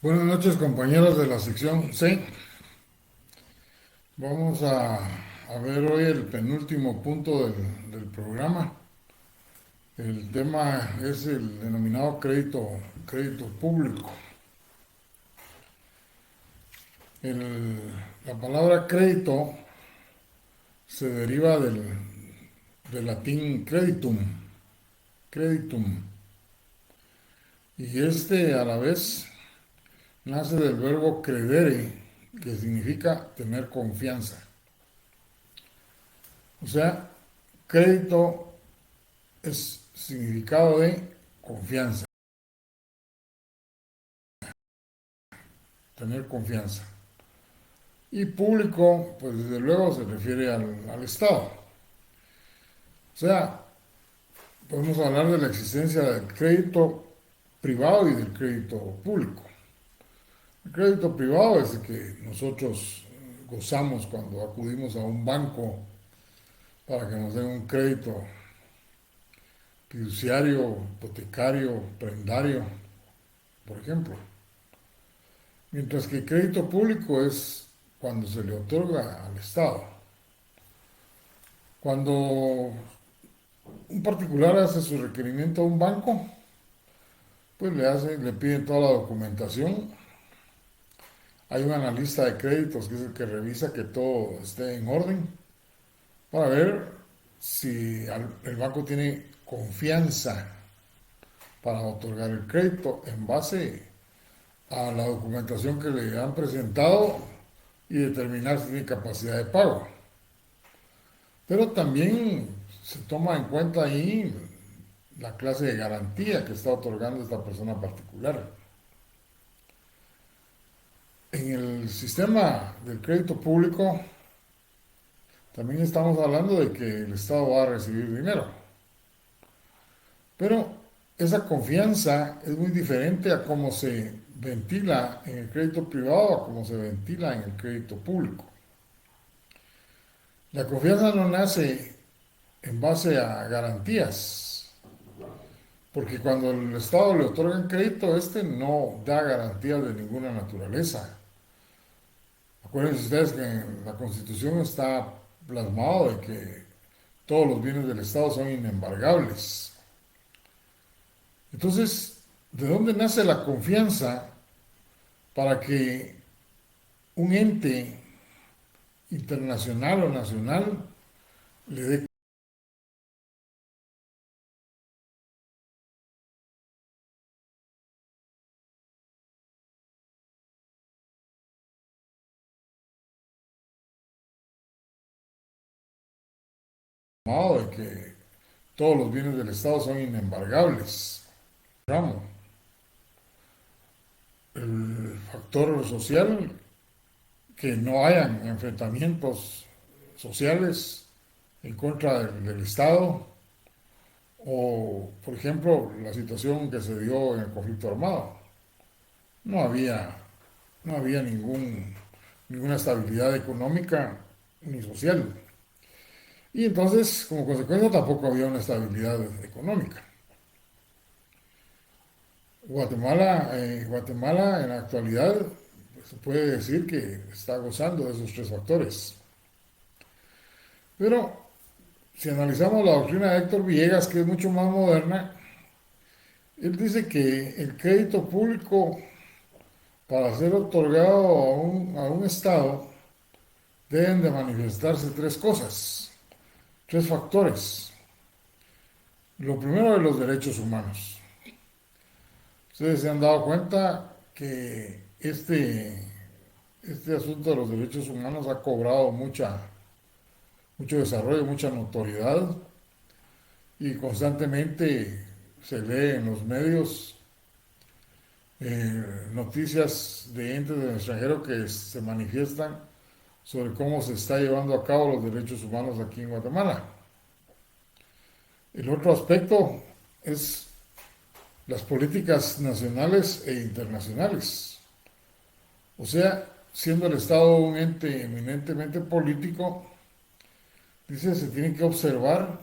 Buenas noches, compañeros de la sección C. Vamos a ver hoy el penúltimo punto del programa. El tema es el denominado crédito público. La palabra crédito se deriva del latín creditum, y este a la vez nace del verbo credere, que significa tener confianza. O sea, crédito es significado de confianza, tener confianza. Y público, pues desde luego se refiere al Estado. O sea, podemos hablar de la existencia del crédito privado y del crédito público. El crédito privado es el que nosotros gozamos cuando acudimos a un banco para que nos den un crédito fiduciario, hipotecario, prendario, por ejemplo. Mientras que el crédito público es cuando se le otorga al Estado. Cuando un particular hace su requerimiento a un banco, pues le piden toda la documentación. Hay un analista de créditos que es el que revisa que todo esté en orden para ver si el banco tiene confianza para otorgar el crédito en base a la documentación que le han presentado y determinar si tiene capacidad de pago. Pero también se toma en cuenta ahí la clase de garantía que está otorgando esta persona particular. En el sistema del crédito público también estamos hablando de que el Estado va a recibir dinero, pero esa confianza es muy diferente a cómo se ventila en el crédito privado a cómo se ventila en el crédito público. La confianza no nace en base a garantías, porque cuando el Estado le otorga un crédito, este no da garantías de ninguna naturaleza. Acuérdense ustedes que en la Constitución está plasmado de que todos los bienes del Estado son inembargables. Entonces, ¿de dónde nace la confianza para que un ente internacional o nacional le dé plasmado de que todos los bienes del Estado son inembargables? Ramo, el factor social, que no hayan enfrentamientos sociales en contra del Estado, o, por ejemplo, la situación que se dio en el conflicto armado. No había, no había ninguna estabilidad económica ni social. Y entonces, como consecuencia, tampoco había una estabilidad económica. Guatemala en la actualidad pues, se puede decir que está gozando de esos tres factores. Pero si analizamos la doctrina de Héctor Villegas, que es mucho más moderna, él dice que el crédito público, para ser otorgado a un Estado, deben de manifestarse tres cosas, tres factores. Lo primero es los derechos humanos. Ustedes se han dado cuenta que este asunto de los derechos humanos ha cobrado mucho desarrollo, mucha notoriedad, y constantemente se lee en los medios noticias de entes del extranjero que se manifiestan sobre cómo se está llevando a cabo los derechos humanos aquí en Guatemala. El otro aspecto es las políticas nacionales e internacionales. O sea, siendo el Estado un ente eminentemente político, dice, se tiene que observar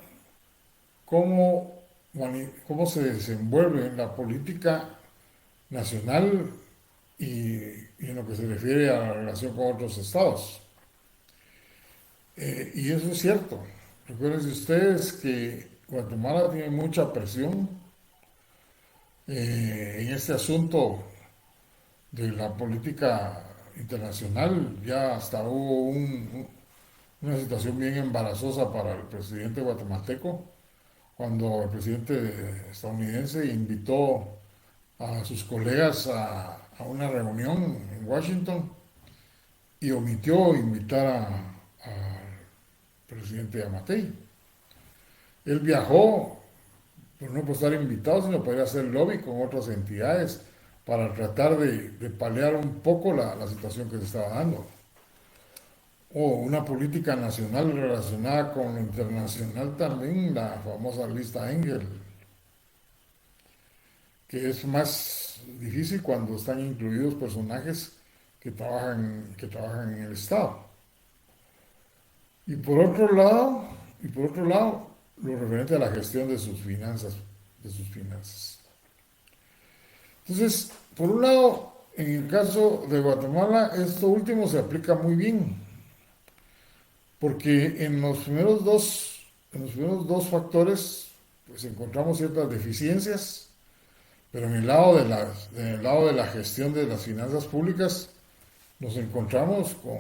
cómo, cómo se desenvuelve la política nacional y en lo que se refiere a la relación con otros estados. Y eso es cierto. Recuerden ustedes que Guatemala tiene mucha presión en este asunto de la política internacional. Ya hasta hubo una situación bien embarazosa para el presidente guatemalteco, cuando el presidente estadounidense invitó a sus colegas a una reunión en Washington y omitió invitar al presidente Yamatei. Él viajó, pero no por estar invitado, sino para ir a hacer lobby con otras entidades para tratar de paliar un poco la situación que se estaba dando. O una política nacional relacionada con lo internacional también, la famosa lista Engel, que es más difícil cuando están incluidos personajes que trabajan en el Estado. Y por otro lado, lo referente a la gestión de sus finanzas. Entonces, por un lado, en el caso de Guatemala, esto último se aplica muy bien, porque en los primeros dos factores, pues encontramos ciertas deficiencias, pero en el lado de la gestión de las finanzas públicas, nos encontramos con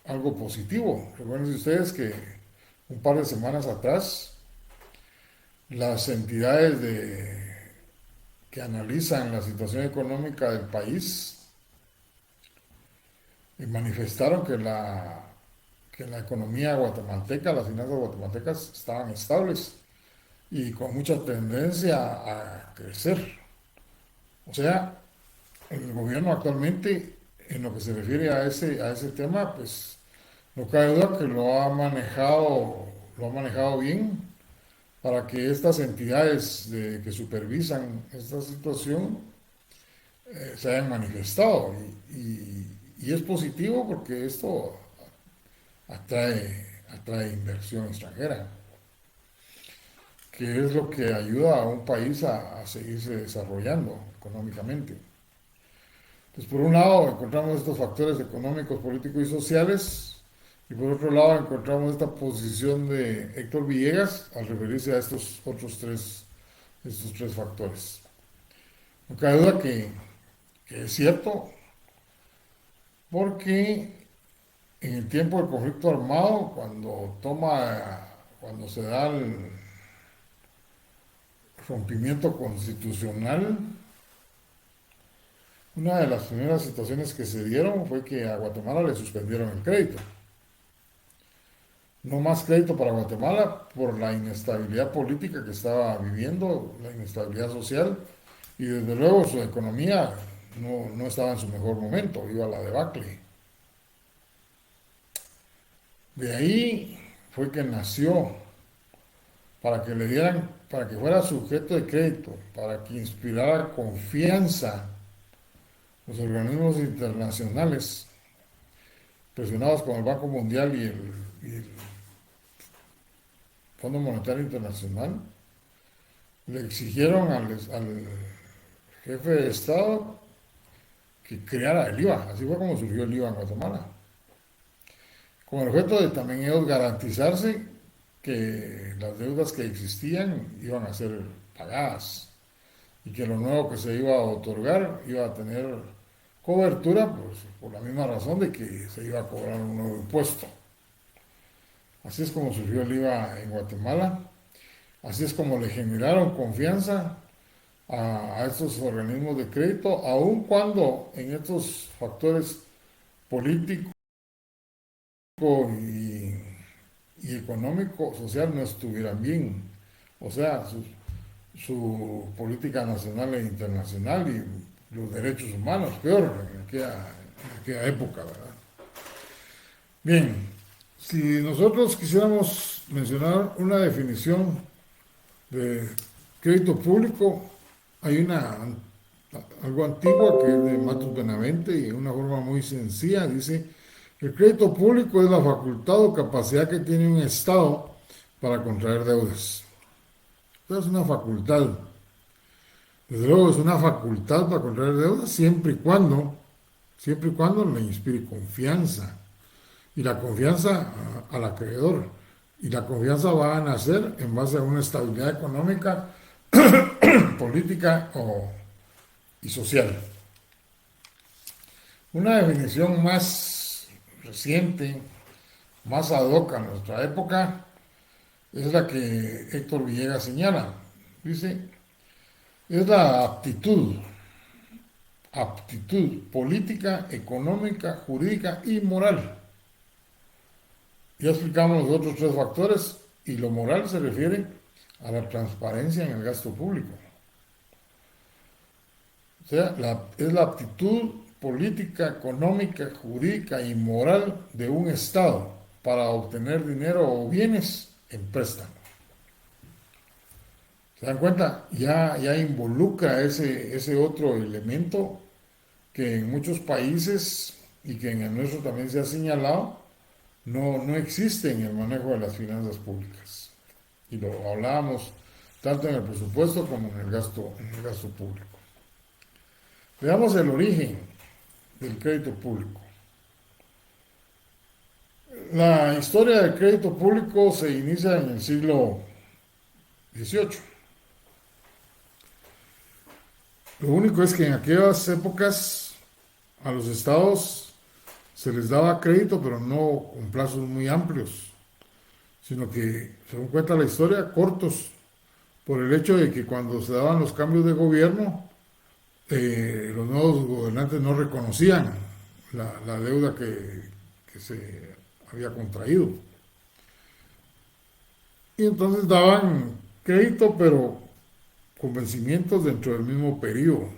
algo positivo. Recuerden ustedes que un par de semanas atrás, las entidades que analizan la situación económica del país manifestaron que la economía guatemalteca, las finanzas guatemaltecas estaban estables y con mucha tendencia a crecer. O sea, el gobierno actualmente, en lo que se refiere a ese tema, pues no cabe duda que lo ha manejado bien para que estas entidades que supervisan esta situación se hayan manifestado. Y es positivo porque esto atrae inversión extranjera, que es lo que ayuda a un país a seguirse desarrollando económicamente. Entonces, por un lado, encontramos estos factores económicos, políticos y sociales, y por otro lado, encontramos esta posición de Héctor Villegas al referirse a estos tres factores. No cabe duda que es cierto, porque en el tiempo del conflicto armado, cuando se da el rompimiento constitucional, una de las primeras situaciones que se dieron fue que a Guatemala le suspendieron el crédito. No más crédito para Guatemala por la inestabilidad política que estaba viviendo, la inestabilidad social, y desde luego su economía no estaba en su mejor momento, iba a la debacle. De ahí fue que nació, para que fuera sujeto de crédito, para que inspirara confianza los organismos internacionales presionados con el Banco Mundial y el Fondo Monetario Internacional, le exigieron al jefe de Estado que creara el IVA. Así fue como surgió el IVA en Guatemala, con el objeto de también ellos garantizarse que las deudas que existían iban a ser pagadas y que lo nuevo que se iba a otorgar iba a tener cobertura, pues, por la misma razón de que se iba a cobrar un nuevo impuesto. Así es como surgió el IVA en Guatemala, así es como le generaron confianza a estos organismos de crédito, aun cuando en estos factores políticos y, y económico, social no estuvieran bien. O sea, su política nacional e internacional y los derechos humanos, peor en aquella época, ¿verdad? Bien, si nosotros quisiéramos mencionar una definición de crédito público, hay algo antigua que es de Matos Benavente y en una forma muy sencilla dice: el crédito público es la facultad o capacidad que tiene un Estado para contraer deudas. Esta es una facultad Desde luego es una facultad para contraer deuda siempre y cuando le inspire confianza. Y la confianza al acreedor. Y la confianza va a nacer en base a una estabilidad económica, política y social. Una definición más reciente, más ad hoc a nuestra época, es la que Héctor Villegas señala. Dice, es la aptitud política, económica, jurídica y moral. Ya explicamos los otros tres factores y lo moral se refiere a la transparencia en el gasto público. O sea, es la aptitud política, económica, jurídica y moral de un Estado para obtener dinero o bienes en préstamo. ¿Se dan cuenta? Ya involucra ese otro elemento que en muchos países y que en el nuestro también se ha señalado, no existe en el manejo de las finanzas públicas. Y lo hablábamos tanto en el presupuesto como en el gasto público. Veamos el origen del crédito público. La historia del crédito público se inicia en el siglo XVIII. Lo único es que en aquellas épocas a los estados se les daba crédito, pero no con plazos muy amplios, sino que, según cuenta la historia, cortos, por el hecho de que cuando se daban los cambios de gobierno, los nuevos gobernantes no reconocían la deuda que se había contraído. Y entonces daban crédito, pero con vencimientos dentro del mismo periodo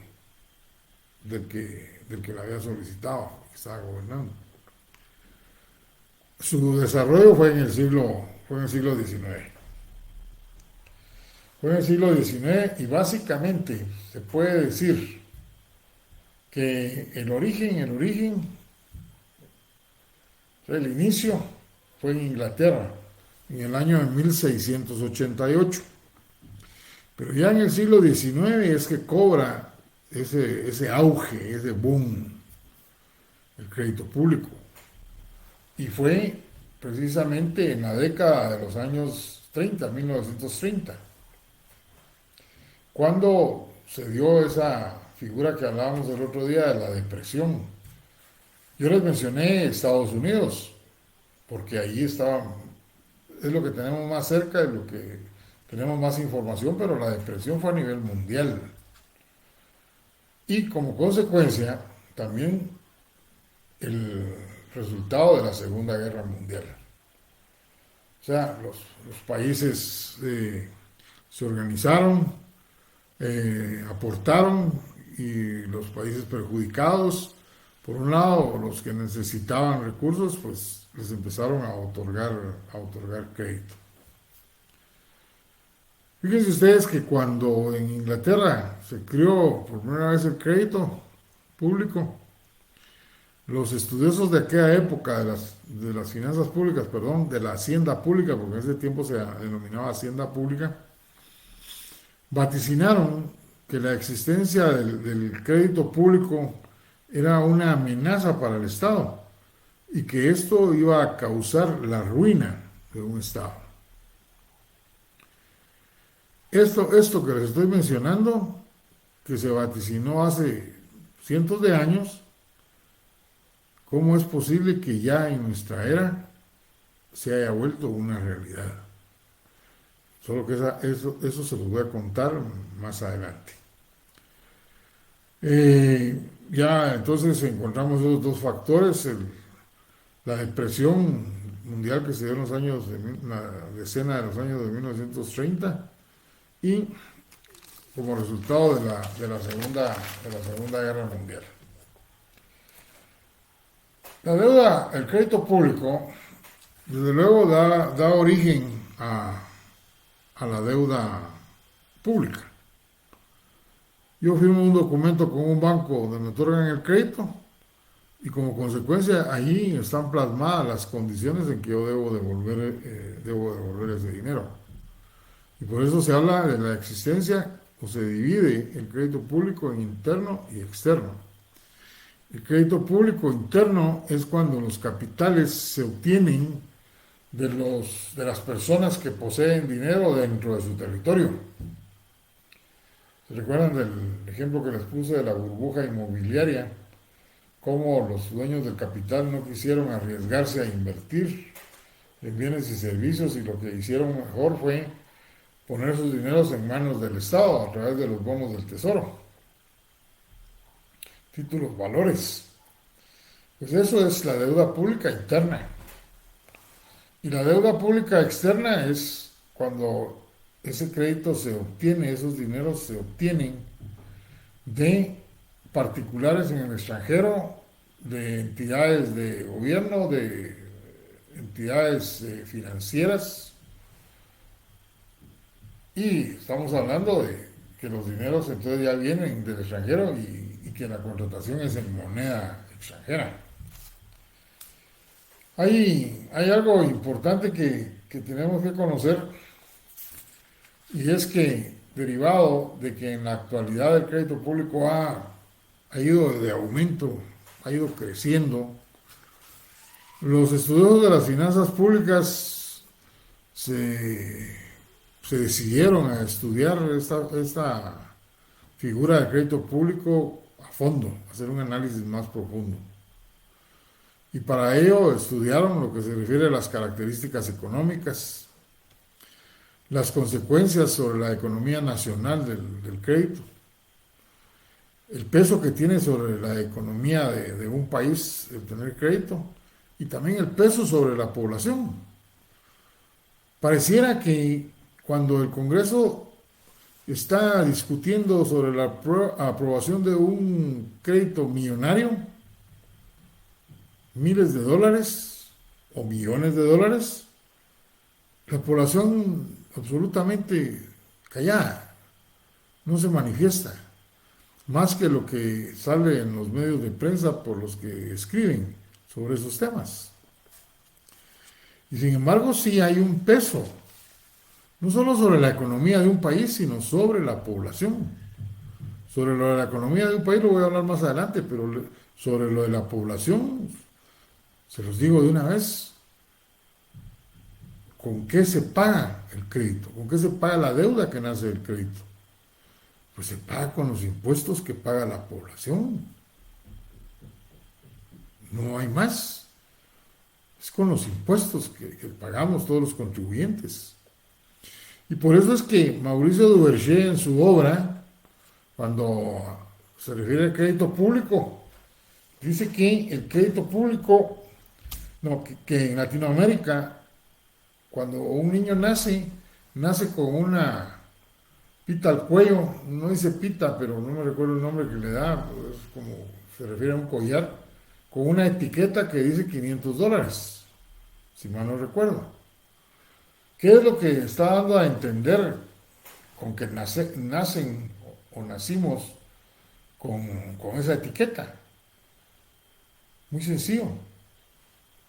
del que la había solicitado, que estaba gobernando. Su desarrollo fue en el siglo XIX. Fue en el siglo XIX y básicamente se puede decir que el inicio fue en Inglaterra, en el año de 1688. Pero ya en el siglo XIX es que cobra ese auge, ese boom, el crédito público. Y fue precisamente en la década de los años 30, 1930, cuando se dio esa figura que hablábamos el otro día de la depresión. Yo les mencioné Estados Unidos, porque ahí estaba, es lo que tenemos más cerca, es lo que tenemos más información, pero la depresión fue a nivel mundial. Y como consecuencia, también el resultado de la Segunda Guerra Mundial. O sea, los países se organizaron, aportaron, y los países perjudicados, por un lado, los que necesitaban recursos, pues les empezaron a otorgar crédito. Fíjense ustedes que cuando en Inglaterra se creó por primera vez el crédito público, los estudiosos de aquella época de las finanzas públicas, perdón, de la hacienda pública, porque en ese tiempo se denominaba hacienda pública, vaticinaron que la existencia del crédito público era una amenaza para el Estado y que esto iba a causar la ruina de un Estado. Esto que les estoy mencionando, que se vaticinó hace cientos de años, ¿cómo es posible que ya en nuestra era se haya vuelto una realidad? Solo que eso se los voy a contar más adelante. Ya entonces encontramos esos dos factores, la depresión mundial que se dio en la decena de los años de 1930 y como resultado de la Segunda Guerra Mundial. La deuda, el crédito público, desde luego da origen a la deuda pública. Yo firmo un documento con un banco donde me otorgan el crédito y como consecuencia allí están plasmadas las condiciones en que yo debo devolver ese dinero. Y por eso se habla de la existencia o se divide el crédito público en interno y externo. El crédito público interno es cuando los capitales se obtienen de las personas que poseen dinero dentro de su territorio. ¿Se recuerdan del ejemplo que les puse de la burbuja inmobiliaria? Cómo los dueños del capital no quisieron arriesgarse a invertir en bienes y servicios y lo que hicieron mejor fue poner sus dineros en manos del Estado a través de los bonos del Tesoro, títulos, valores. Pues eso es la deuda pública interna. Y la deuda pública externa es cuando ese crédito se obtiene, esos dineros se obtienen de particulares en el extranjero, de entidades de gobierno, de entidades financieras. Y estamos hablando de que los dineros entonces ya vienen del extranjero y que la contratación es en moneda extranjera. Hay algo importante que tenemos que conocer, y es que derivado de que en la actualidad el crédito público ha ido de aumento, ha ido creciendo, los estudios de las finanzas públicas se decidieron a estudiar esta figura del crédito público a fondo, hacer un análisis más profundo. Y para ello estudiaron lo que se refiere a las características económicas, las consecuencias sobre la economía nacional del crédito, el peso que tiene sobre la economía de un país el tener crédito y también el peso sobre la población. Pareciera que cuando el Congreso está discutiendo sobre la aprobación de un crédito millonario, miles de dólares o millones de dólares, la población absolutamente callada, no se manifiesta, más que lo que sale en los medios de prensa por los que escriben sobre esos temas. Y sin embargo sí hay un peso, no solo sobre la economía de un país, sino sobre la población. Sobre lo de la economía de un país lo voy a hablar más adelante, pero sobre lo de la población, se los digo de una vez, ¿con qué se paga el crédito? ¿Con qué se paga la deuda que nace del crédito? Pues se paga con los impuestos que paga la población. No hay más. Es con los impuestos que pagamos todos los contribuyentes. Y por eso es que Mauricio Duverger en su obra, cuando se refiere al crédito público, dice que el crédito público, que en Latinoamérica, cuando un niño nace con una pita al cuello, no dice pita, pero no me recuerdo el nombre que le da, es como se refiere a un collar, con una etiqueta que dice $500, si mal no recuerdo. ¿Qué es lo que está dando a entender con que nacen o nacimos con esa etiqueta? Muy sencillo.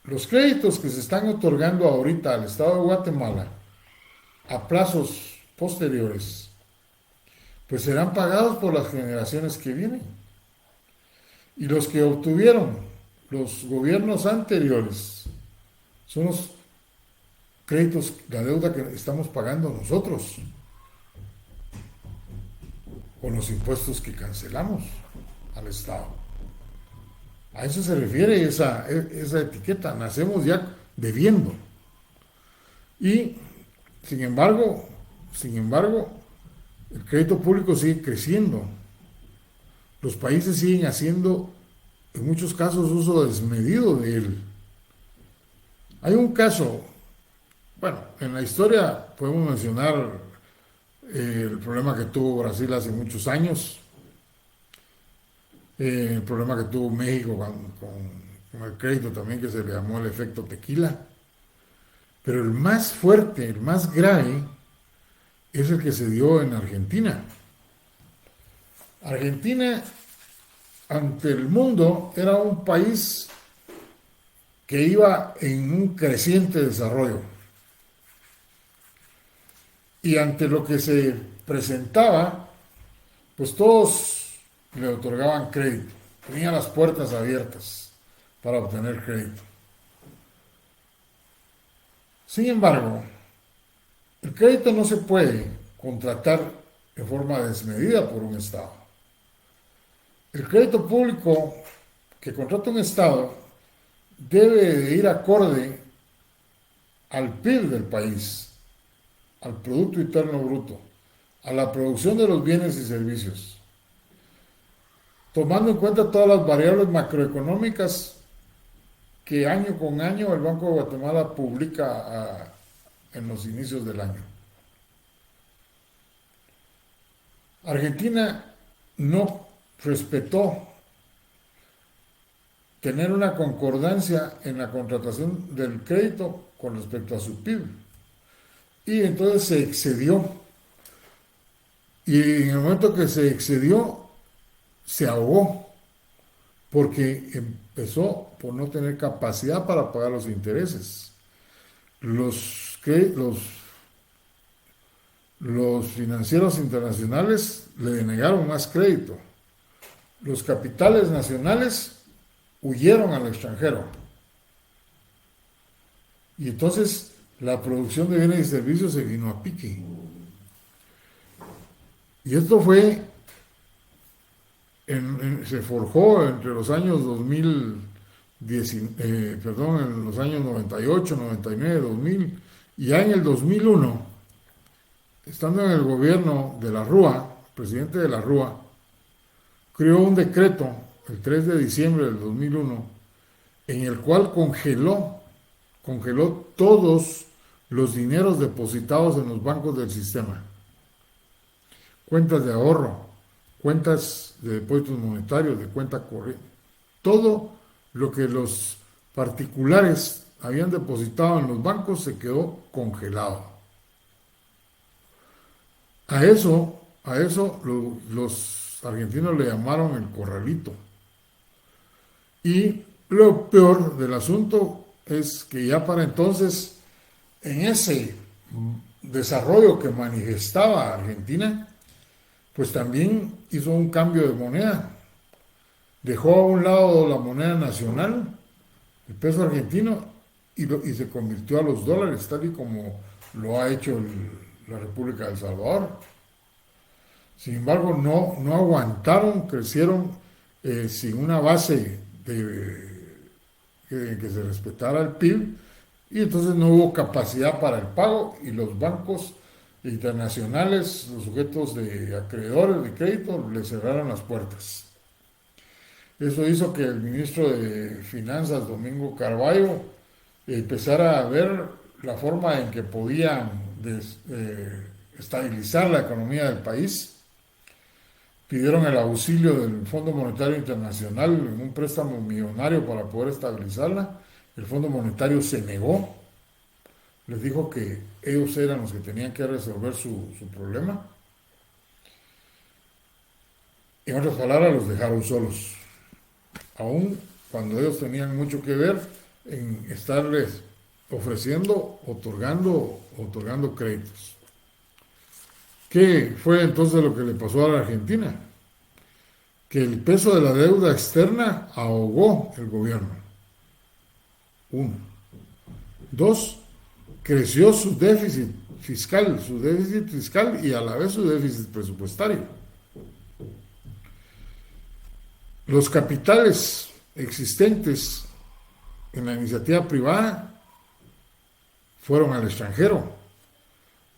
Los créditos que se están otorgando ahorita al Estado de Guatemala a plazos posteriores, pues serán pagados por las generaciones que vienen. Y los que obtuvieron los gobiernos anteriores son los créditos, la deuda que estamos pagando nosotros, con los impuestos que cancelamos al Estado. A eso se refiere esa etiqueta, nacemos ya debiendo. Y sin embargo, el crédito público sigue creciendo. Los países siguen haciendo, en muchos casos, uso desmedido de él. Hay un caso, bueno, en la historia podemos mencionar el problema que tuvo Brasil hace muchos años, el problema que tuvo México con el crédito también, que se le llamó el efecto tequila. Pero el más fuerte, el más grave, es el que se dio en Argentina. Argentina, ante el mundo, era un país que iba en un creciente desarrollo. Y ante lo que se presentaba, pues todos le otorgaban crédito, tenía las puertas abiertas para obtener crédito. Sin embargo, el crédito no se puede contratar en forma desmedida por un Estado. El crédito público que contrata un Estado debe de ir acorde al PIB del país, al Producto Interno Bruto, a la producción de los bienes y servicios, tomando en cuenta todas las variables macroeconómicas que año con año el Banco de Guatemala publica en los inicios del año. Argentina no respetó tener una concordancia en la contratación del crédito con respecto a su PIB. Y entonces se excedió. Y en el momento que se excedió, se ahogó, porque empezó por no tener capacidad para pagar los intereses. Los financieros internacionales le denegaron más crédito. Los capitales nacionales huyeron al extranjero. Y entonces la producción de bienes y servicios se vino a pique. Y esto fue, se forjó entre los años 2010, en los años 98, 99, 2000, y ya en el 2001, estando en el gobierno de la Rúa, el presidente de la Rúa, creó un decreto el 3 de diciembre del 2001, en el cual congeló todos los dineros depositados en los bancos del sistema. Cuentas de ahorro, cuentas de depósitos monetarios, de cuenta corriente. Todo lo que los particulares habían depositado en los bancos se quedó congelado. A eso los argentinos le llamaron el corralito. Y lo peor del asunto es que ya para entonces, en ese desarrollo que manifestaba Argentina, pues también hizo un cambio de moneda. Dejó a un lado la moneda nacional, el peso argentino, y se convirtió a los dólares, tal y como lo ha hecho la República de El Salvador. Sin embargo, no aguantaron, crecieron sin una base que se respetara el PIB, y entonces no hubo capacidad para el pago, y los bancos internacionales, los sujetos de acreedores de crédito, le cerraron las puertas. Eso hizo que el ministro de Finanzas, Domingo Carvalho, empezara a ver la forma en que podían estabilizar la economía del país. Pidieron el auxilio del Fondo Monetario Internacional en un préstamo millonario para poder estabilizarla. El Fondo Monetario se negó, les dijo que ellos eran los que tenían que resolver su problema. En otras palabras, los dejaron solos, aun cuando ellos tenían mucho que ver en estarles ofreciendo, otorgando créditos. ¿Qué fue entonces lo que le pasó a la Argentina? Que el peso de la deuda externa ahogó el gobierno. 1. 2. Creció su déficit fiscal y a la vez su déficit presupuestario. Los capitales existentes en la iniciativa privada fueron al extranjero.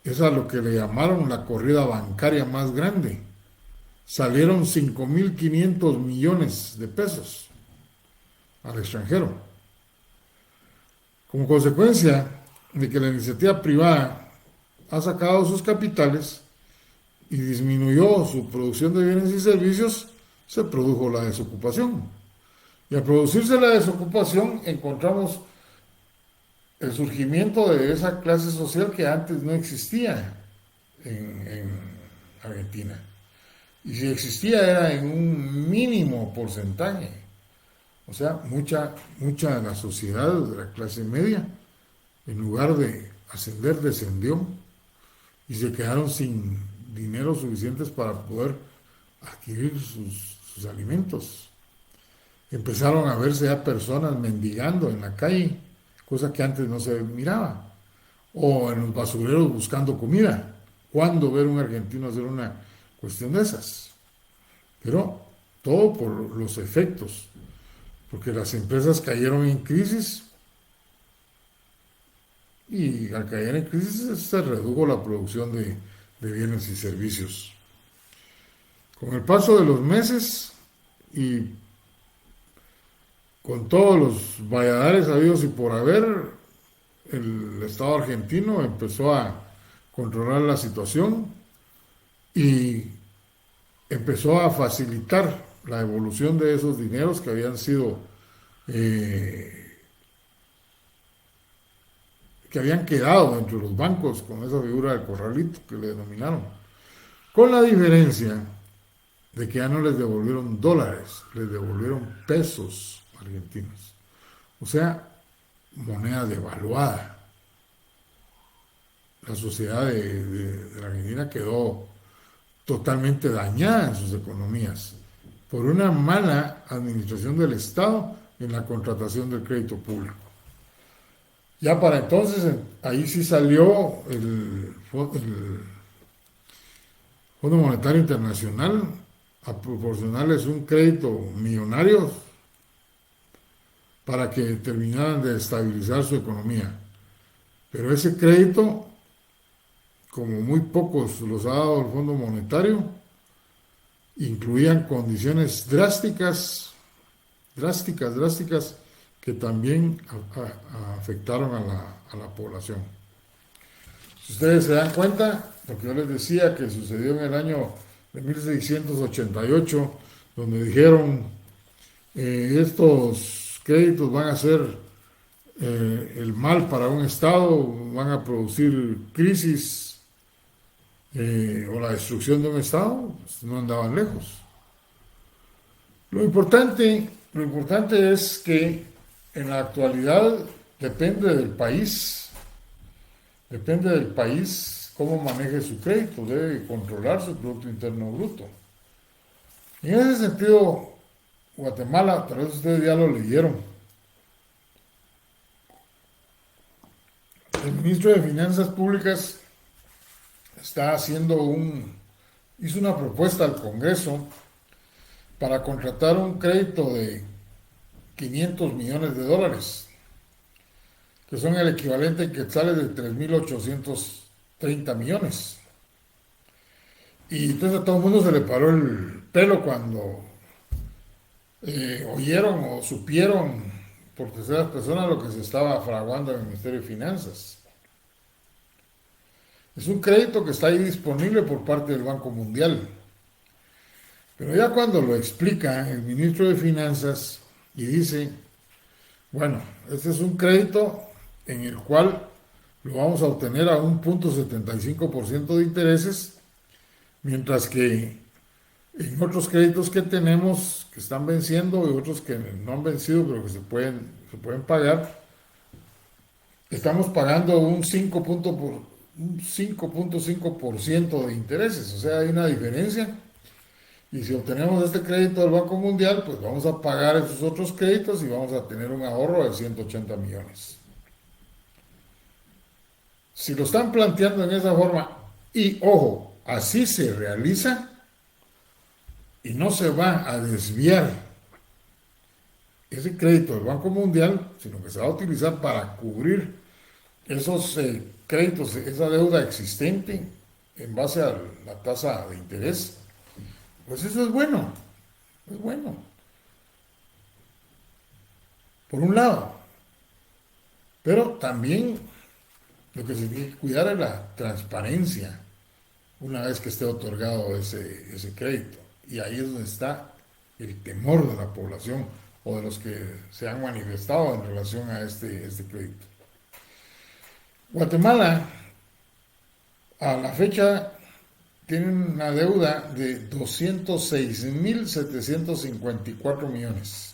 Es a lo que le llamaron la corrida bancaria más grande. Salieron 5.500 millones de pesos al extranjero. Como consecuencia de que la iniciativa privada ha sacado sus capitales y disminuyó su producción de bienes y servicios, se produjo la desocupación. Y al producirse la desocupación encontramos el surgimiento de esa clase social que antes no existía en Argentina. Y si existía era en un mínimo porcentaje. O sea, mucha de la sociedad, de la clase media, en lugar de ascender, descendió y se quedaron sin dinero suficientes para poder adquirir sus alimentos. Empezaron a verse ya personas mendigando en la calle, cosa que antes no se miraba, o en los basureros buscando comida. ¿Cuándo ver un argentino hacer una cuestión de esas? Pero todo por los efectos, porque las empresas cayeron en crisis y al caer en crisis se redujo la producción de bienes y servicios. Con el paso de los meses y con todos los valladares habidos y por haber, el Estado argentino empezó a controlar la situación y empezó a facilitar la devolución de esos dineros que habían sido que habían quedado dentro de los bancos con esa figura del corralito que le denominaron, con la diferencia de que ya no les devolvieron dólares, les devolvieron pesos argentinos, o sea, moneda devaluada. La sociedad de la Argentina quedó totalmente dañada en sus economías por una mala administración del Estado en la contratación del crédito público. Ya para entonces, ahí sí salió el Fondo Monetario Internacional a proporcionarles un crédito millonario para que terminaran de estabilizar su economía. Pero ese crédito, como muy pocos los ha dado el Fondo Monetario, incluían condiciones drásticas, que también afectaron a la población. Si ustedes se dan cuenta, lo que yo les decía que sucedió en el año de 1688, donde dijeron estos créditos van a ser el mal para un Estado, van a producir crisis o la destrucción de un Estado, pues no andaban lejos. Lo importante es que en la actualidad depende del país cómo maneje su crédito, debe controlar su Producto Interno Bruto. En ese sentido, Guatemala, tal vez ustedes ya lo leyeron, el ministro de Finanzas Públicas hizo una propuesta al Congreso para contratar un crédito de 500 millones de dólares, que son el equivalente en quetzales de 3.830 millones. Y entonces a todo el mundo se le paró el pelo cuando oyeron o supieron por terceras personas lo que se estaba fraguando en el Ministerio de Finanzas. Es un crédito que está ahí disponible por parte del Banco Mundial. Pero ya cuando lo explica el ministro de Finanzas y dice, bueno, este es un crédito en el cual lo vamos a obtener a un 0.75% de intereses, mientras que en otros créditos que tenemos que están venciendo y otros que no han vencido pero que se pueden pagar, estamos pagando un 5.5% de intereses, o sea, hay una diferencia. Y si obtenemos este crédito del Banco Mundial, pues vamos a pagar esos otros créditos y vamos a tener un ahorro de 180 millones. Si lo están planteando en esa forma, y ojo, así se realiza y no se va a desviar ese crédito del Banco Mundial, sino que se va a utilizar para cubrir esos créditos, esa deuda existente en base a la tasa de interés, pues eso es bueno, por un lado. Pero también lo que se tiene que cuidar es la transparencia una vez que esté otorgado ese crédito. Y ahí es donde está el temor de la población o de los que se han manifestado en relación a este crédito. Guatemala, a la fecha, tiene una deuda de 206.754 millones.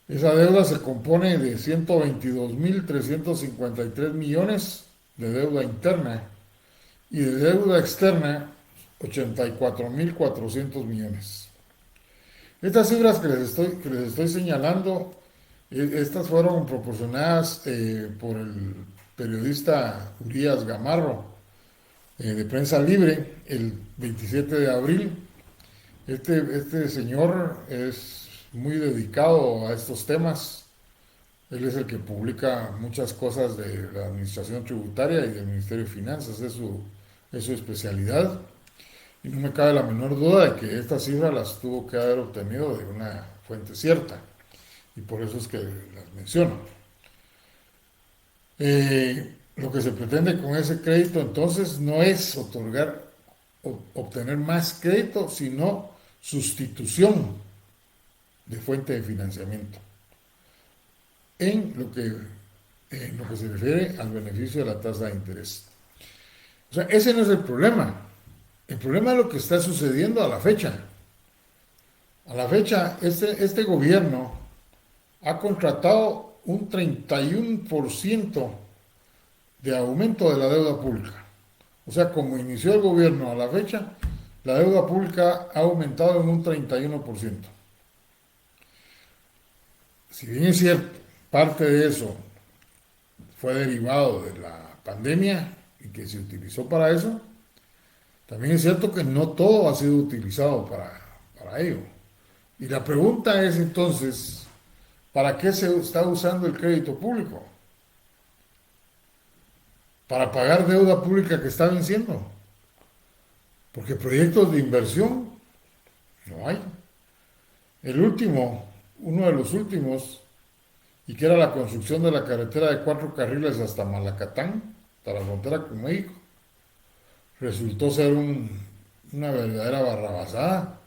Esa deuda se compone de 122.353 millones de deuda interna y de deuda externa 84.400 millones. Estas cifras que les estoy señalando, estas fueron proporcionadas por el periodista Urias Gamarro, de Prensa Libre, el 27 de abril. Este señor es muy dedicado a estos temas. Él es el que publica muchas cosas de la administración tributaria y del Ministerio de Finanzas, es su especialidad. Y no me cabe la menor duda de que estas cifras las tuvo que haber obtenido de una fuente cierta. Y por eso es que las menciono. Lo que se pretende con ese crédito entonces no es obtener más crédito, sino sustitución de fuente de financiamiento en lo que se refiere al beneficio de la tasa de interés. O sea, ese no es el problema. El problema es lo que está sucediendo a la fecha. A la fecha, este gobierno ha contratado un 31% de aumento de la deuda pública. O sea, como inició el gobierno a la fecha, la deuda pública ha aumentado en un 31%. Si bien es cierto, parte de eso fue derivado de la pandemia y que se utilizó para eso, también es cierto que no todo ha sido utilizado para ello. Y la pregunta es entonces, ¿para qué se está usando el crédito público? Para pagar deuda pública que está venciendo. Porque proyectos de inversión no hay. Uno de los últimos, y que era la construcción de la carretera de 4 carriles hasta Malacatán, hasta la frontera con México, resultó ser una verdadera barrabasada,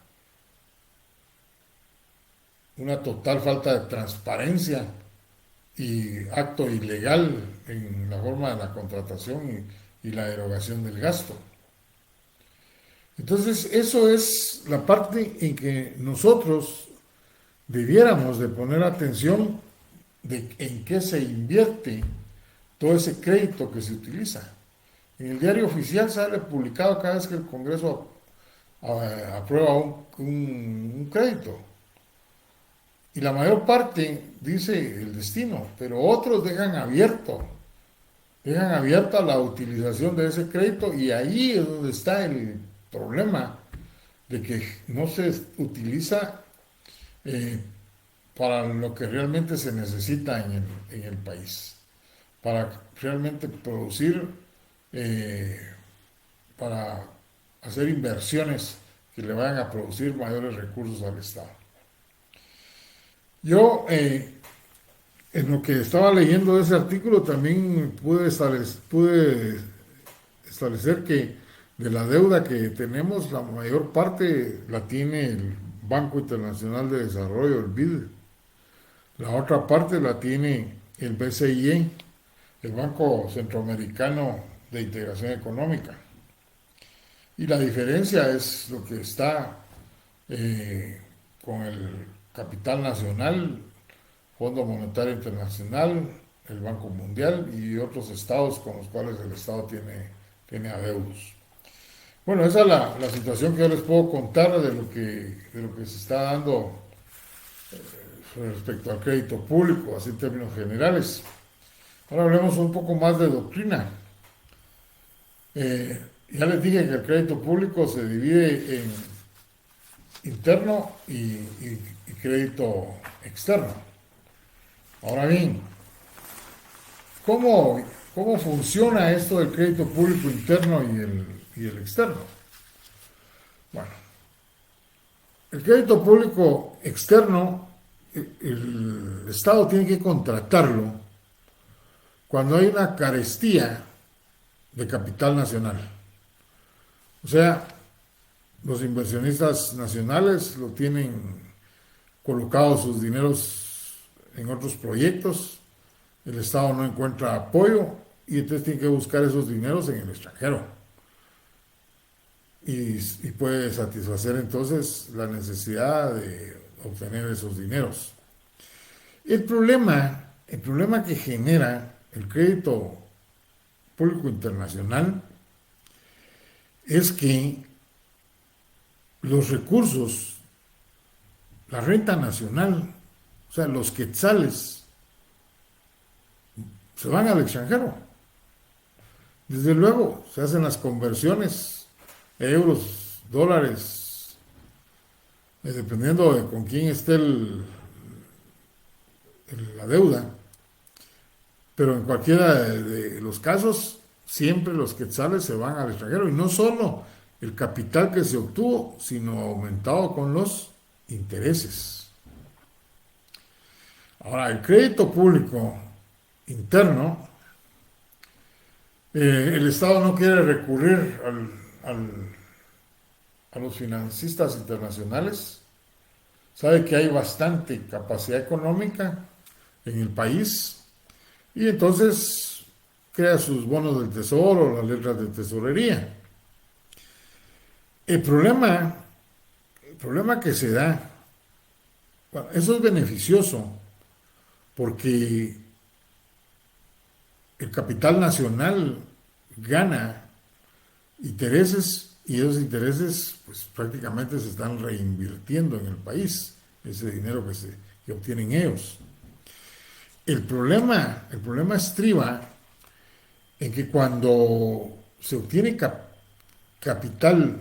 una total falta de transparencia y acto ilegal en la forma de la contratación y la erogación del gasto. Entonces, eso es la parte en que nosotros debiéramos de poner atención en qué se invierte todo ese crédito que se utiliza. En el diario oficial sale publicado cada vez que el Congreso aprueba un crédito. Y la mayor parte dice el destino, pero otros dejan abierta la utilización de ese crédito, y ahí es donde está el problema de que no se utiliza para lo que realmente se necesita en el país, para realmente producir, para hacer inversiones que le vayan a producir mayores recursos al Estado. Yo, en lo que estaba leyendo ese artículo, también pude establecer que de la deuda que tenemos, la mayor parte la tiene el Banco Internacional de Desarrollo, el BID. La otra parte la tiene el BCIE, el Banco Centroamericano de Integración Económica. Y la diferencia es lo que está con el Capital Nacional, Fondo Monetario Internacional, el Banco Mundial y otros estados con los cuales el Estado tiene adeudos. Bueno, esa es la situación que yo les puedo contar de lo que se está dando respecto al crédito público, así en términos generales. Ahora hablemos un poco más de doctrina. Ya les dije que el crédito público se divide en interno y crédito externo. Ahora bien, ¿cómo funciona esto del crédito público interno y el externo? Bueno, el crédito público externo, el Estado tiene que contratarlo cuando hay una carestía de capital nacional. O sea, los inversionistas nacionales lo tienen colocados sus dineros en otros proyectos, el Estado no encuentra apoyo y entonces tiene que buscar esos dineros en el extranjero. Y puede satisfacer entonces la necesidad de obtener esos dineros. El problema que genera el crédito público internacional es que los recursos, la renta nacional, o sea, los quetzales, se van al extranjero. Desde luego, se hacen las conversiones, euros, dólares, dependiendo de con quién esté la deuda. Pero en cualquiera de los casos, siempre los quetzales se van al extranjero. Y no solo el capital que se obtuvo, sino aumentado con los intereses. Ahora, el crédito público interno, el Estado no quiere recurrir a los financistas internacionales. Sabe que hay bastante capacidad económica en el país y entonces crea sus bonos del tesoro, las letras de tesorería. El problema que se da, bueno, eso es beneficioso porque el capital nacional gana intereses y esos intereses pues prácticamente se están reinvirtiendo en el país, ese dinero que obtienen ellos. El problema estriba en que cuando se obtiene capital,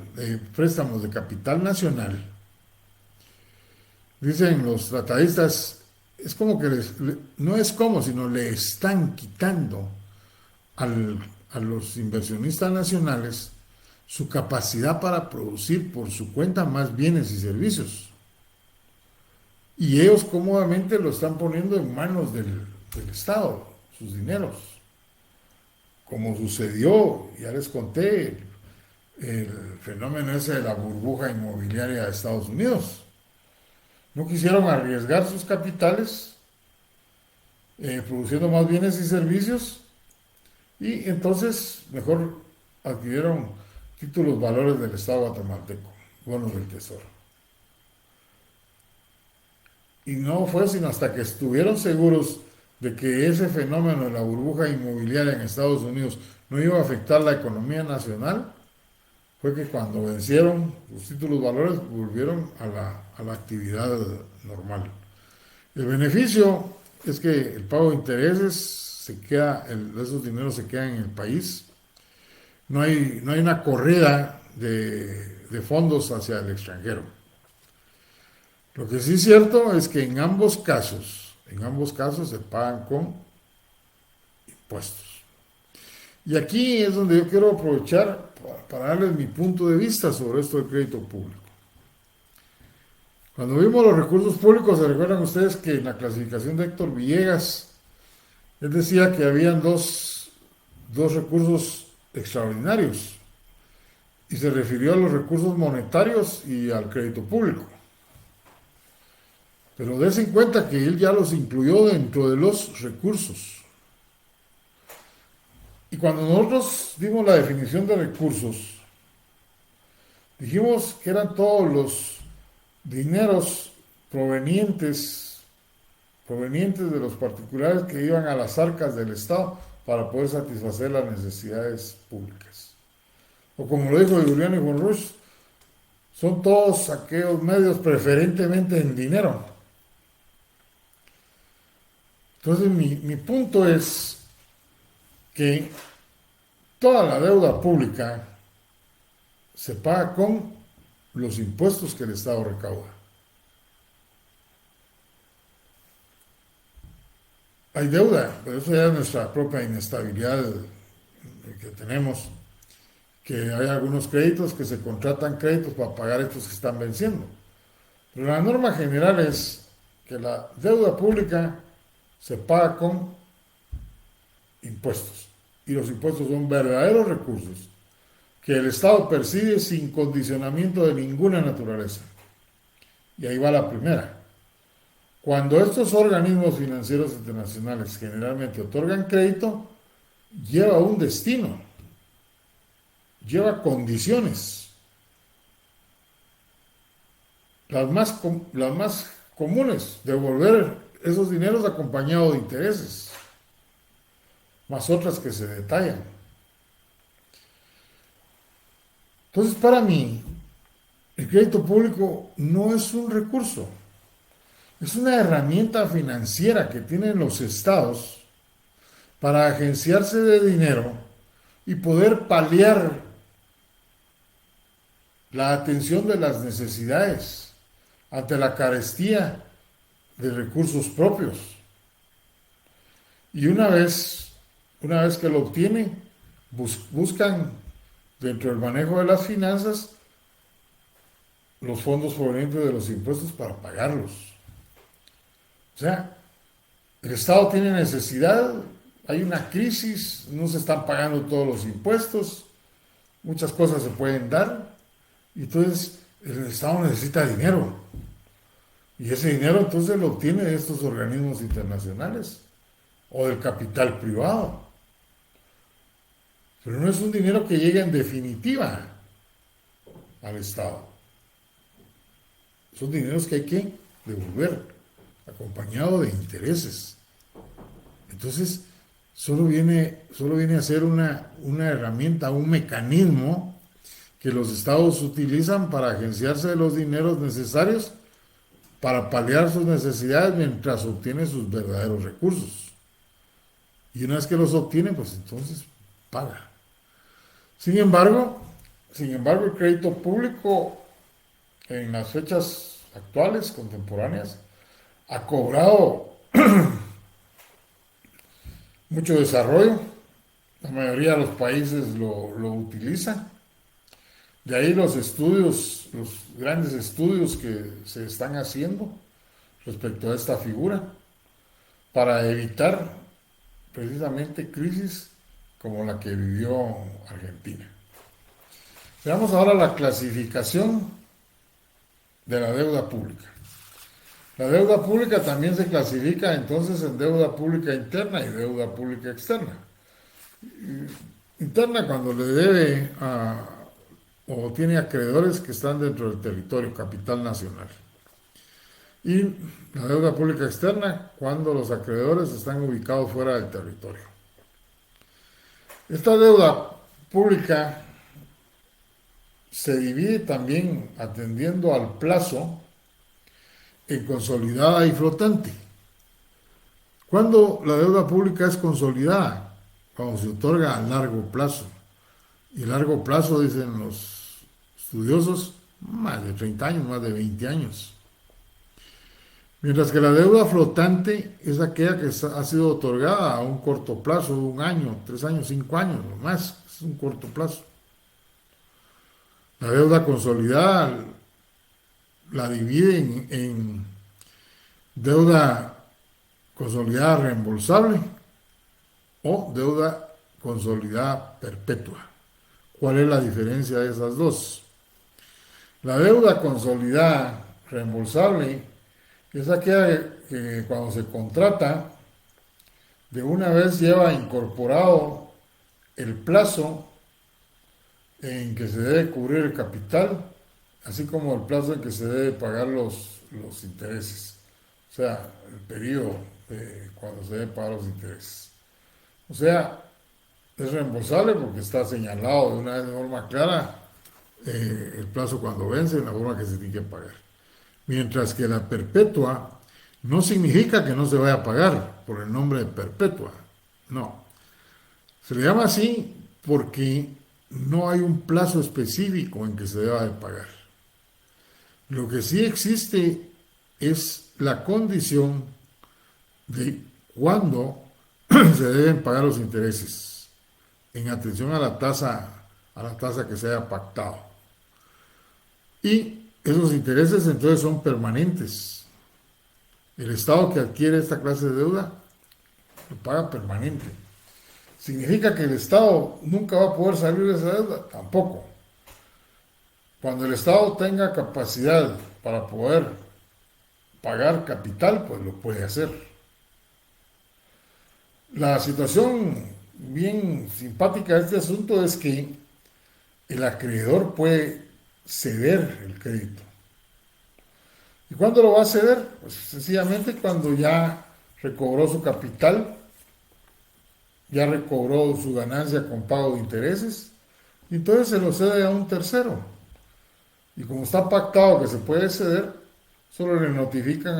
préstamos de capital nacional, dicen los tratadistas, es como que no es como, sino le están quitando a los inversionistas nacionales su capacidad para producir por su cuenta más bienes y servicios. Y ellos cómodamente lo están poniendo en manos del Estado, sus dineros. Como sucedió, ya les conté, el fenómeno ese de la burbuja inmobiliaria de Estados Unidos. No quisieron arriesgar sus capitales, produciendo más bienes y servicios, y entonces mejor adquirieron títulos valores del Estado guatemalteco, bonos del Tesoro. Y no fue sino hasta que estuvieron seguros de que ese fenómeno de la burbuja inmobiliaria en Estados Unidos no iba a afectar la economía nacional, fue que cuando vencieron los títulos valores volvieron a la actividad normal. El beneficio es que el pago de intereses se queda, esos dineros se quedan en el país. No hay una corrida de fondos hacia el extranjero. Lo que sí es cierto es que en ambos casos se pagan con impuestos. Y aquí es donde yo quiero aprovechar para darles mi punto de vista sobre esto del crédito público. Cuando vimos los recursos públicos, ¿se recuerdan ustedes que en la clasificación de Héctor Villegas, él decía que habían dos recursos extraordinarios? Y se refirió a los recursos monetarios y al crédito público. Pero dése en cuenta que él ya los incluyó dentro de los recursos. Y cuando nosotros dimos la definición de recursos, dijimos que eran todos los dineros provenientes de los particulares que iban a las arcas del Estado para poder satisfacer las necesidades públicas. O como lo dijo Giuliani von Rush, son todos aquellos medios preferentemente en dinero. Entonces mi punto es que toda la deuda pública se paga con los impuestos que el Estado recauda. Hay deuda, pero eso ya es nuestra propia inestabilidad que tenemos, que hay algunos créditos que se contratan créditos para pagar estos que están venciendo. Pero la norma general es que la deuda pública se paga con impuestos. Y los impuestos son verdaderos recursos que el Estado percibe sin condicionamiento de ninguna naturaleza. Y ahí va la primera. Cuando estos organismos financieros internacionales generalmente otorgan crédito, lleva un destino, lleva condiciones. Las más comunes, devolver esos dineros acompañados de intereses, más otras que se detallan. Entonces, para mí, El crédito público no es un recurso, es una herramienta financiera que tienen los estados para agenciarse de dinero y poder paliar la atención de las necesidades ante la carestía de recursos propios. Y una vez que lo obtienen, buscan dentro del manejo de las finanzas los fondos provenientes de los impuestos para pagarlos. O sea, el Estado tiene necesidad, hay una crisis, no se están pagando todos los impuestos, muchas cosas se pueden dar, y entonces el Estado necesita dinero. Y ese dinero entonces lo obtiene de estos organismos internacionales o del capital privado. Pero no es un dinero que llegue en definitiva al Estado. Son dineros que hay que devolver, acompañado de intereses. Entonces, solo viene a ser una herramienta, un mecanismo que los estados utilizan para agenciarse de los dineros necesarios para paliar sus necesidades mientras obtienen sus verdaderos recursos. Y una vez que los obtienen, pues entonces paga. Sin embargo, el crédito público en las fechas actuales, contemporáneas, ha cobrado mucho desarrollo. La mayoría de los países lo utilizan. De ahí los grandes estudios que se están haciendo respecto a esta figura para evitar precisamente crisis como la que vivió Argentina. Veamos ahora la clasificación de la deuda pública. La deuda pública también se clasifica entonces en deuda pública interna y deuda pública externa. Interna cuando le debe o tiene acreedores que están dentro del territorio, capital nacional. Y la deuda pública externa cuando los acreedores están ubicados fuera del territorio. Esta deuda pública se divide también atendiendo al plazo en consolidada y flotante. ¿Cuándo la deuda pública es consolidada? Cuando se otorga a largo plazo. Y largo plazo, dicen los estudiosos, más de 30 años, más de 20 años. Mientras que la deuda flotante es aquella que ha sido otorgada a un corto plazo, 1 año, 3 años, 5 años, o más, es un corto plazo. La deuda consolidada la dividen en deuda consolidada reembolsable o deuda consolidada perpetua. ¿Cuál es la diferencia de esas dos? La deuda consolidada reembolsable es aquella que cuando se contrata de una vez lleva incorporado el plazo en que se debe cubrir el capital, así como el plazo en que se debe pagar los intereses, o sea, el periodo cuando se debe pagar los intereses. O sea, es reembolsable porque está señalado de una forma clara el plazo cuando vence, en la forma que se tiene que pagar. Mientras que la perpetua no significa que no se vaya a pagar por el nombre de perpetua, no. Se le llama así porque no hay un plazo específico en que se deba de pagar. Lo que sí existe es la condición de cuándo se deben pagar los intereses en atención a la tasa que se haya pactado. Y esos intereses entonces son permanentes. El Estado que adquiere esta clase de deuda lo paga permanente. ¿Significa que el Estado nunca va a poder salir de esa deuda? Tampoco. Cuando el Estado tenga capacidad para poder pagar capital, pues lo puede hacer. La situación bien simpática de este asunto es que el acreedor puede ceder el crédito. ¿Y cuándo lo va a ceder? Pues sencillamente cuando ya recobró su capital, ya recobró su ganancia con pago de intereses, y entonces se lo cede a un tercero. Y como está pactado que se puede ceder, solo le notifican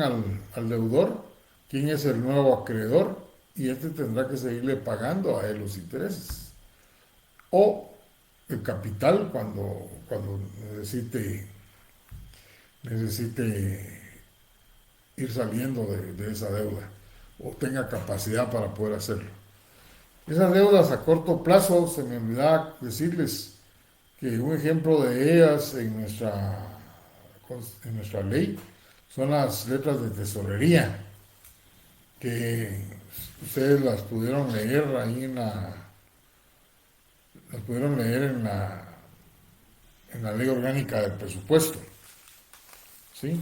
al deudor quién es el nuevo acreedor y este tendrá que seguirle pagando a él los intereses. O el capital cuando necesite ir saliendo de esa deuda o tenga capacidad para poder hacerlo. Esas deudas a corto plazo, se me olvidaba decirles que un ejemplo de ellas en nuestra ley son las letras de tesorería, que ustedes las pudieron leer ahí las pudieron leer en la ley orgánica del presupuesto, ¿sí?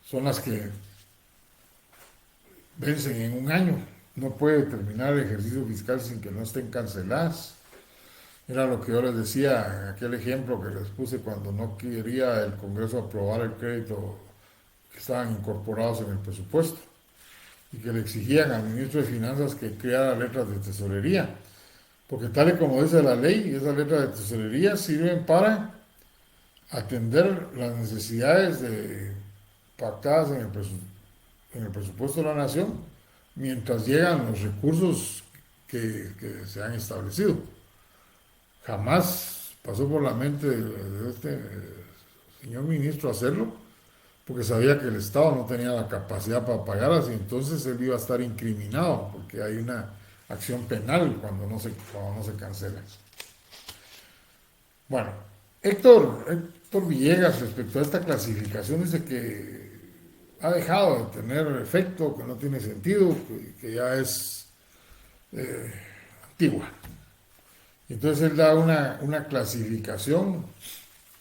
Son las que vencen en un año. No puede terminar el ejercicio fiscal sin que no estén canceladas. Era lo que yo les decía en aquel ejemplo que les puse cuando no quería el Congreso aprobar el crédito que estaban incorporados en el presupuesto y que le exigían al ministro de Finanzas que creara letras de tesorería. Porque tal y como dice la ley, esas letras de tesorería sirven para atender las necesidades pactadas en el presupuesto de la nación mientras llegan los recursos que se han establecido. Jamás pasó por la mente de este señor ministro hacerlo, porque sabía que el Estado no tenía la capacidad para pagarlas y entonces él iba a estar incriminado, porque hay una acción penal cuando no se cancela. Bueno, Héctor Villegas, respecto a esta clasificación, dice que ha dejado de tener efecto, que no tiene sentido, que ya es antigua. Entonces él da una clasificación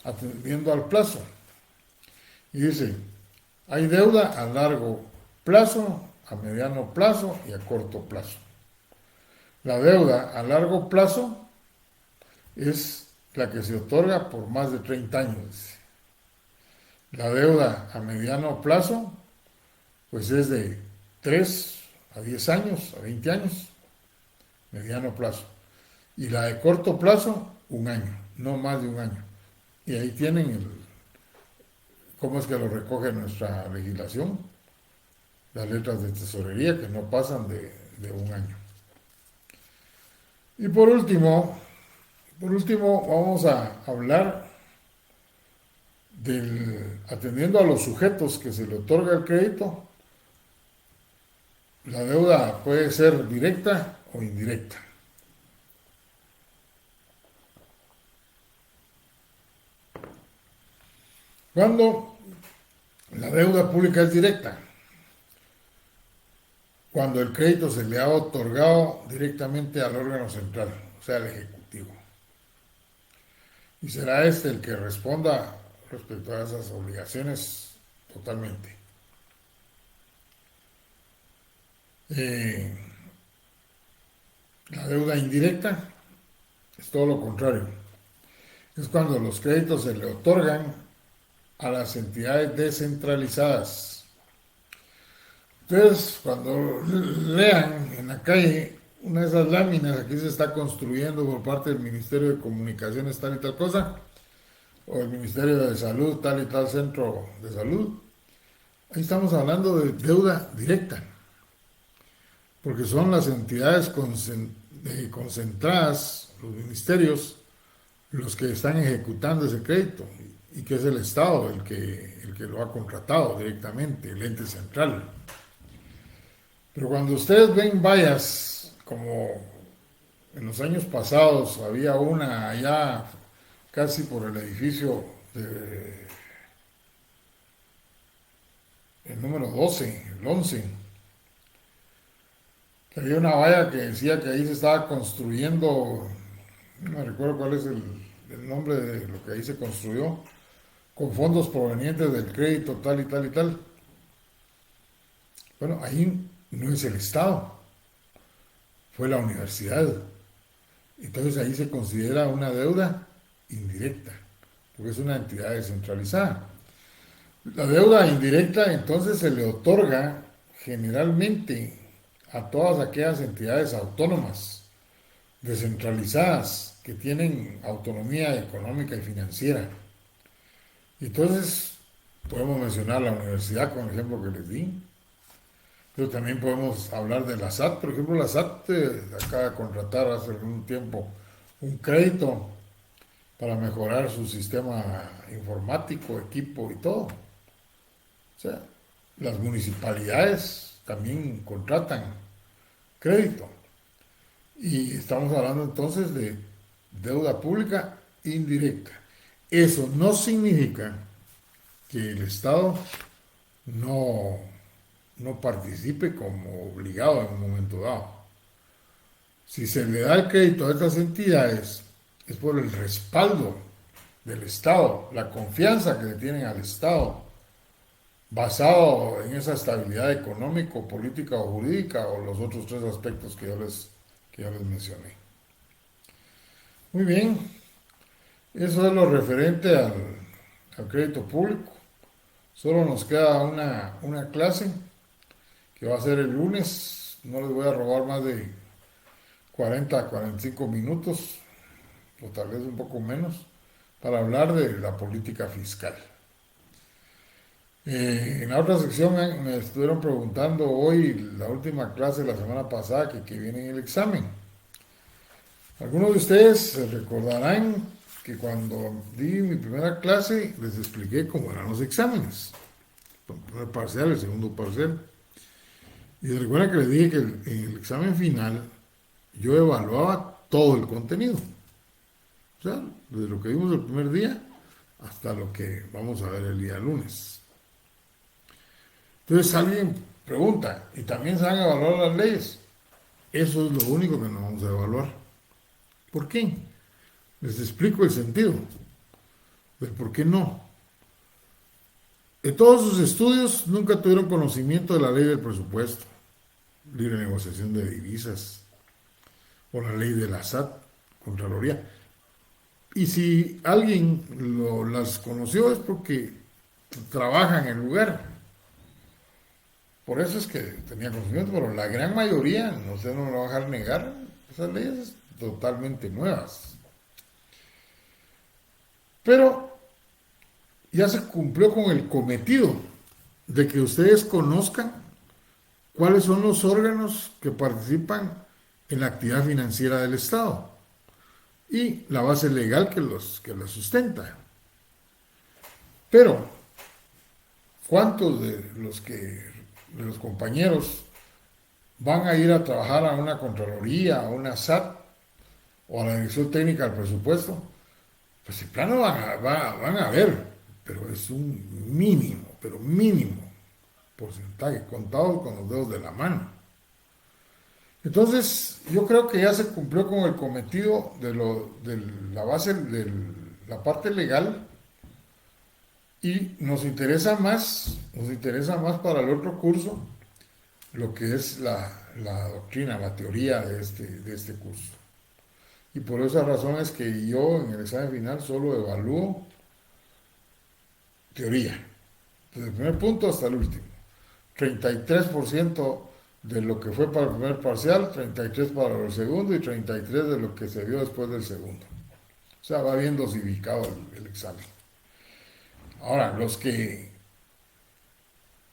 atendiendo al plazo. Y dice, hay deuda a largo plazo, a mediano plazo y a corto plazo. La deuda a largo plazo es la que se otorga por más de 30 años. Dice. La deuda a mediano plazo, pues es de 3 a 10 años, a 20 años, mediano plazo. Y la de corto plazo, un año, no más de un año. Y ahí tienen cómo es que lo recoge nuestra legislación, las letras de tesorería que no pasan de un año. Y por último, vamos a hablar atendiendo a los sujetos que se le otorga el crédito. La deuda puede ser directa o indirecta. Cuando la deuda pública es directa, cuando el crédito se le ha otorgado directamente al órgano central, o sea, al Ejecutivo. Y será este el que responda respecto a esas obligaciones totalmente. La deuda indirecta es todo lo contrario. Es cuando los créditos se le otorgan a las entidades descentralizadas. Entonces, cuando lean en la calle una de esas láminas, aquí se está construyendo por parte del Ministerio de Comunicaciones tal y tal cosa, o el Ministerio de Salud tal y tal centro de salud, ahí estamos hablando de deuda directa, porque son las entidades concentradas, los ministerios, los que están ejecutando ese crédito, y que es el Estado el que lo ha contratado directamente, el ente central. Pero cuando ustedes ven vallas, como en los años pasados había una allá casi por el edificio el número 12, el 11, que había una valla que decía que ahí se estaba construyendo, no me recuerdo cuál es el nombre de lo que ahí se construyó, con fondos provenientes del crédito tal y tal y tal. Bueno, ahí no es el Estado, fue la universidad. Entonces ahí se considera una deuda indirecta, porque es una entidad descentralizada. La deuda indirecta entonces se le otorga generalmente a todas aquellas entidades autónomas, descentralizadas, que tienen autonomía económica y financiera. Entonces, podemos mencionar la universidad con el ejemplo que les di, pero también podemos hablar de la SAT. Por ejemplo, la SAT acaba de contratar hace algún tiempo un crédito para mejorar su sistema informático, equipo y todo. O sea, las municipalidades también contratan crédito. Y estamos hablando entonces de deuda pública indirecta. Eso no significa que el Estado no, no participe como obligado en un momento dado. Si se le da el crédito a estas entidades, es por el respaldo del Estado, la confianza que le tienen al Estado, basado en esa estabilidad económico, política o jurídica, o los otros tres aspectos que yo les mencioné. Muy bien, eso es lo referente al crédito público. Solo nos queda una clase que va a ser el lunes. No les voy a robar más de 40 a 45 minutos, o tal vez un poco menos, para hablar de la política fiscal. En la otra sección me estuvieron preguntando hoy, la última clase de la semana pasada, que viene en el examen. Algunos de ustedes se recordarán que cuando di mi primera clase les expliqué cómo eran los exámenes. El primer parcial, el segundo parcial. Y recuerda que les dije que en el examen final yo evaluaba todo el contenido. O sea, desde lo que vimos el primer día hasta lo que vamos a ver el día lunes. Entonces alguien pregunta, ¿y también se van a evaluar las leyes? Eso es lo único que no vamos a evaluar. ¿Por qué? Les explico el sentido del por qué no. En todos sus estudios nunca tuvieron conocimiento de la ley del presupuesto, libre negociación de divisas o la ley de la SAT, Contraloría. Y si alguien las conoció es porque trabaja en el lugar. Por eso es que tenía conocimiento, pero la gran mayoría, no sé, no me lo va a dejar negar, esas leyes totalmente nuevas. Pero ya se cumplió con el cometido de que ustedes conozcan cuáles son los órganos que participan en la actividad financiera del Estado y la base legal que los sustenta. Pero, ¿cuántos de los compañeros van a ir a trabajar a una Contraloría, a una SAT o a la Dirección Técnica del Presupuesto? Pues en plano van a ver, pero es un mínimo, pero mínimo porcentaje, contado con los dedos de la mano. Entonces, yo creo que ya se cumplió con el cometido de la base, de la parte legal, y nos interesa más para el otro curso lo que es la doctrina, la teoría de este curso. Y por esa razón es que yo en el examen final solo evalúo teoría, desde el primer punto hasta el último. 33% de lo que fue para el primer parcial, 33 para el segundo y 33 de lo que se vio después del segundo. O sea, va bien dosificado el examen. Ahora, los que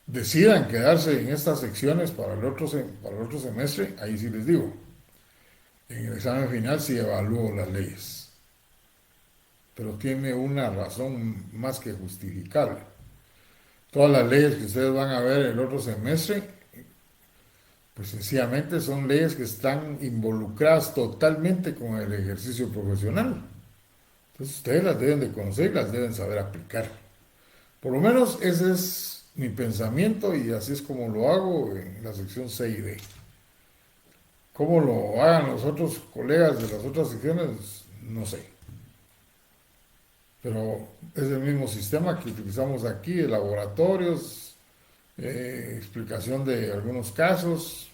decidan quedarse en estas secciones para el otro semestre, ahí sí les digo, en el examen final sí evalúo las leyes, pero tiene una razón más que justificable. Todas las leyes que ustedes van a ver el otro semestre, pues sencillamente son leyes que están involucradas totalmente con el ejercicio profesional. Entonces ustedes las deben de conocer y las deben saber aplicar. Por lo menos ese es mi pensamiento y así es como lo hago en la sección C y D. Cómo lo hagan los otros colegas de las otras secciones, no sé. Pero es el mismo sistema que utilizamos aquí, de laboratorios, explicación de algunos casos,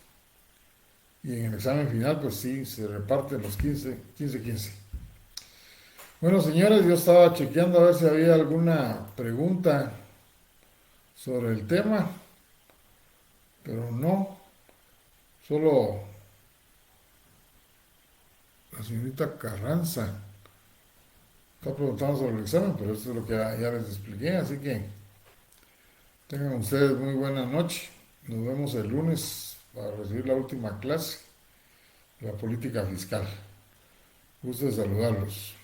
y en el examen final pues sí se reparten los 15. Bueno, señores, yo estaba chequeando a ver si había alguna pregunta sobre el tema, pero no, solo la señorita Carranza está preguntando sobre el examen, pero esto es lo que ya les expliqué, así que tengan ustedes muy buena noche. Nos vemos el lunes para recibir la última clase, la política fiscal. Gusto de saludarlos.